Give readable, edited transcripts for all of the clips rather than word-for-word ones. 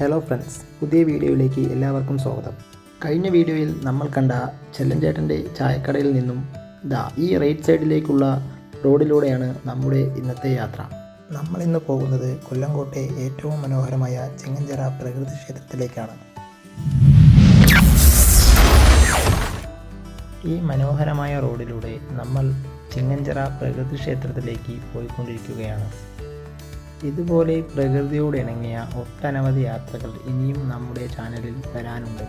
Hello friends, പുതിയ വീഡിയോയിലേക്ക് എല്ലാവർക്കും സ്വാഗതം. കഴിഞ്ഞ വീഡിയോയിൽ നമ്മൾ കണ്ട ചെല്ലഞ്ചേട്ടൻ്റെ ചായക്കടയിൽ നിന്നും ഈ റൈറ്റ് സൈഡിലേക്കുള്ള റോഡിലൂടെയാണ് നമ്മുടെ ഇന്നത്തെ യാത്ര. നമ്മളിന്ന് പോകുന്നത് കൊല്ലംകോട്ടെ ഏറ്റവും മനോഹരമായ ചിങ്ങഞ്ചിറ പ്രകൃതി ക്ഷേത്രത്തിലേക്കാണ്. ഈ മനോഹരമായ റോഡിലൂടെ നമ്മൾ ചിങ്ങഞ്ചിറ പ്രകൃതി ക്ഷേത്രത്തിലേക്ക് പോയിക്കൊണ്ടിരിക്കുകയാണ്. ഇതുപോലെ പ്രകൃതിയോട് ഇണങ്ങിയ ഒട്ടനവധി യാത്രകൾ ഇനിയും നമ്മുടെ ചാനലിൽ വരാനുണ്ട്.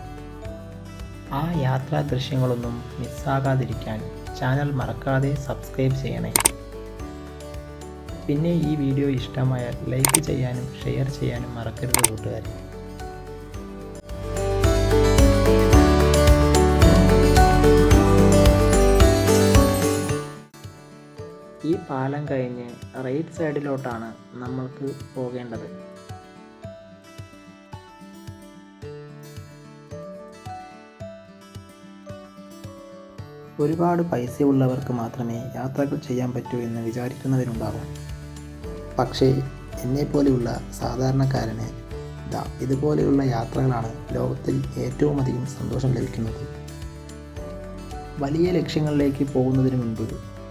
ആ യാത്രാ ദൃശ്യങ്ങളൊന്നും മിസ്സാകാതിരിക്കാൻ ചാനൽ മറക്കാതെ സബ്സ്ക്രൈബ് ചെയ്യണേ. പിന്നെ ഈ വീഡിയോ ഇഷ്ടമായാൽ ലൈക്ക് ചെയ്യാനും ഷെയർ ചെയ്യാനും മറക്കരുത് കൂട്ടുകാരെ. ഈ പാലം കഴിഞ്ഞ് റൈറ്റ് സൈഡിലോട്ടാണ് നമ്മൾക്ക് പോകേണ്ടത്. ഒരുപാട് പൈസയുള്ളവർക്ക് മാത്രമേ യാത്രകൾ ചെയ്യാൻ പറ്റൂ എന്ന് വിചാരിക്കുന്നവരുണ്ടാകും. പക്ഷേ എന്നെപ്പോലെയുള്ള സാധാരണക്കാരന് ഇതുപോലെയുള്ള യാത്രകളാണ് ലോകത്തിൽ ഏറ്റവും അധികം സന്തോഷം ലഭിക്കുന്നത്. വലിയ ലക്ഷ്യങ്ങളിലേക്ക് പോകുന്നതിന് മുൻപ്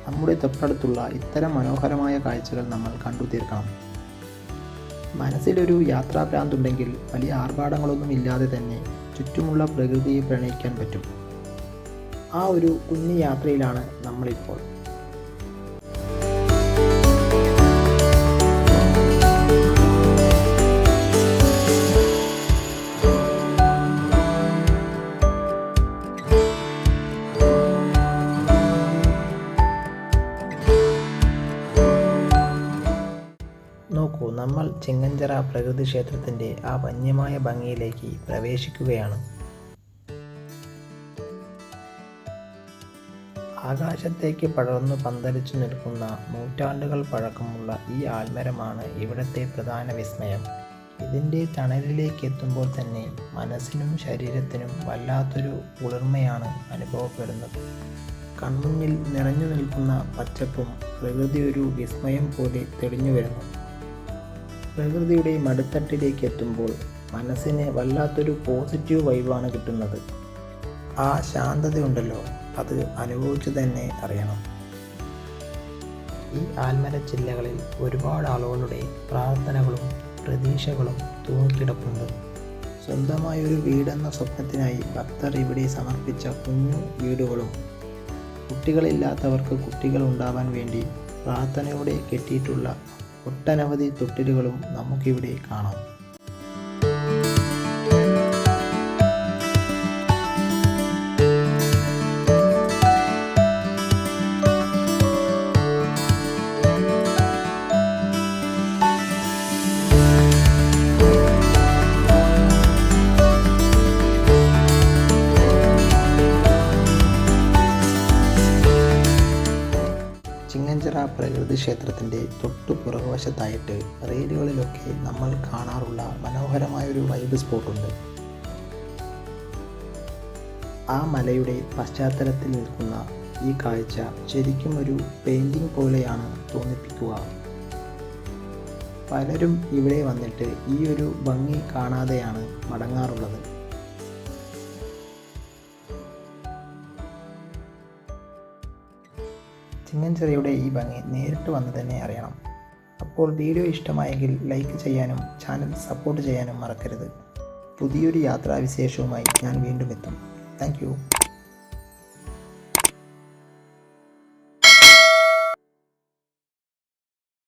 നമ്മുടെ തൊട്ടടുത്തുള്ള ഇത്തരം മനോഹരമായ കാഴ്ചകൾ നമ്മൾ കണ്ടു തീർക്കണം. മനസ്സിലൊരു യാത്രാഭ്രാന്തുണ്ടെങ്കിൽ വലിയ ആർഭാടങ്ങളൊന്നും ഇല്ലാതെ തന്നെ ചുറ്റുമുള്ള പ്രകൃതിയെ പ്രണയിക്കാൻ പറ്റും. ആ ഒരു കുഞ്ഞു യാത്രയിലാണ് നമ്മളിപ്പോൾ. നോക്കൂ, നമ്മൾ ചിങ്ങഞ്ചിറ പ്രകൃതി ക്ഷേത്രത്തിൻ്റെ ആ വന്യമായ ഭംഗിയിലേക്ക് പ്രവേശിക്കുകയാണ്. ആകാശത്തേക്ക് പടർന്നു പന്തലിച്ചു നിൽക്കുന്ന നൂറ്റാണ്ടുകൾ പഴക്കമുള്ള ഈ ആൽമരമാണ് ഇവിടുത്തെ പ്രധാന വിസ്മയം. ഇതിൻ്റെ തണലിലേക്ക് എത്തുമ്പോൾ തന്നെ മനസ്സിനും ശരീരത്തിനും വല്ലാത്തൊരു കുളിർമയാണ് അനുഭവപ്പെടുന്നത്. കൺമുന്നിൽ നിറഞ്ഞു നിൽക്കുന്ന പച്ചപ്പും പ്രകൃതി ഒരു വിസ്മയം പോലെ തെളിഞ്ഞു വരുന്നു. പ്രകൃതിയുടെ മടിത്തട്ടിലേക്ക് എത്തുമ്പോൾ മനസ്സിന് വല്ലാത്തൊരു പോസിറ്റീവ് വൈബാണ് കിട്ടുന്നത്. ആ ശാന്തതയുണ്ടല്ലോ, അത് അനുഭവിച്ചു തന്നെ അറിയണം. ഈ ആൽമരച്ചില്ലകളിൽ ഒരുപാട് ആളുകളുടെ പ്രാർത്ഥനകളും പ്രതീക്ഷകളും തൂങ്ങിക്കിടപ്പുണ്ട്. സ്വന്തമായൊരു വീടെന്ന സ്വപ്നത്തിനായി ഭക്തർ ഇവിടെ സമർപ്പിച്ച കുഞ്ഞു വീടുകളും കുട്ടികളില്ലാത്തവർക്ക് കുട്ടികൾ ഉണ്ടാവാൻ വേണ്ടി പ്രാർത്ഥനയോടെ കെട്ടിയിട്ടുള്ള ഒട്ടനവധി തൊട്ടിലുകളും നമുക്കിവിടെ കാണാം. ചിങ്ങഞ്ചിറ പ്രകൃതി ക്ഷേത്രത്തിൻ്റെ തൊട്ടു പുറകുവശത്തായിട്ട് റീലുകളിലൊക്കെ നമ്മൾ കാണാറുള്ള മനോഹരമായൊരു വൈബ് സ്പോട്ടുണ്ട്. ആ മലയുടെ പശ്ചാത്തലത്തിൽ നിൽക്കുന്ന ഈ കാഴ്ച ശരിക്കും ഒരു പെയിൻറ്റിംഗ് പോലെയാണ് തോന്നിപ്പിക്കുക. പലരും ഇവിടെ വന്നിട്ട് ഈ ഒരു ഭംഗി കാണാതെയാണ് മടങ്ങാറുള്ളത്. ചിങ്ങഞ്ചിറയുടെ ഈ ഭംഗി നേരിട്ട് വന്ന് തന്നെ അറിയണം. അപ്പോൾ വീഡിയോ ഇഷ്ടമായെങ്കിൽ ലൈക്ക് ചെയ്യാനും ചാനൽ സപ്പോർട്ട് ചെയ്യാനും മറക്കരുത്. പുതിയൊരു യാത്രാവിശേഷവുമായി ഞാൻ വീണ്ടും എത്തും. Thank you.